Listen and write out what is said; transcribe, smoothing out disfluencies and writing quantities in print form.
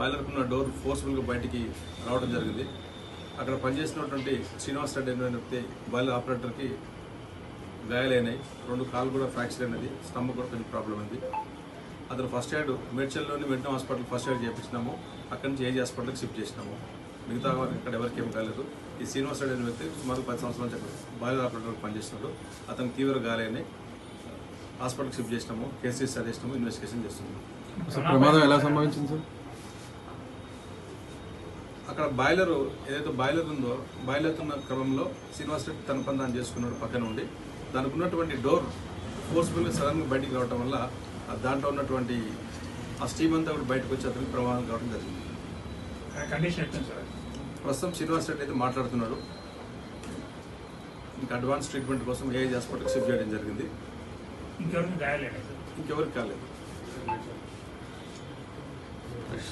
Boiler ఉన్న door ఫోర్స్ఫుల్గా బయటికి రావడం జరిగింది. అక్కడ పనిచేసినటువంటి శ్రీనివాస్ రెడ్డి అనే వ్యక్తి బాయిలర్ ఆపరేటర్కి గాయాలైనాయి. 2 కాళ్ళు కూడా ఫ్రాక్చర్ అయినది, స్టమక్ కూడా కొంచెం ప్రాబ్లం అయింది. అతను ఫస్ట్ ఎయిడ్ మేడ్చల్లోని మెట్నం హాస్పిటల్ ఫస్ట్ ఎయిడ్ చేయించినాము. అక్కడి నుంచి ఏజీ హాస్పిటల్కి షిఫ్ట్ చేసినాము. మిగతా ఇక్కడ ఎవరికి ఏం కాలేదు. ఈ శ్రీనివాస్ రెడ్డి అనే వ్యక్తి సుమారు 10 సంవత్సరాల నుంచి బాయిలర్ ఆపరేటర్కి పనిచేస్తున్నాడు. అతనికి తీవ్ర గాయాలైనాయి. హాస్పిటల్కి షిఫ్ట్ చేసినాము, కేసు రిజిస్టర్ చేసినాము, ఇన్వెస్టిగేషన్ చేస్తున్నాము. ప్రమాదం ఎలా సంభవించింది సార్? అక్కడ బాయిలర్ ఏదైతే బాయిలర్ ఉందో, బాయిలర్ ఉన్న క్రమంలో శ్రీనివాస్ రెడ్డి తన పని తాను చేసుకున్నాడు పక్కన ఉండి. దానికి ఉన్నటువంటి డోర్ ఫోర్స్ఫుల్గా సడన్గా బయటికి రావడం వల్ల దాంట్లో ఉన్నటువంటి ఆ స్టీమ్ అంతా కూడా బయటకు వచ్చి అతనికి ప్రమాదం కావడం జరిగింది. ప్రస్తుతం శ్రీనివాస్ రెడ్డి అయితే మాట్లాడుతున్నాడు. ఇంకా అడ్వాన్స్ ట్రీట్మెంట్ కోసం ఏజీ హాస్పిటల్కి షిఫ్ట్ చేయడం జరిగింది. ఇంకెవరికి గాయాలేదు? ఇంకెవరికి కాలేదు.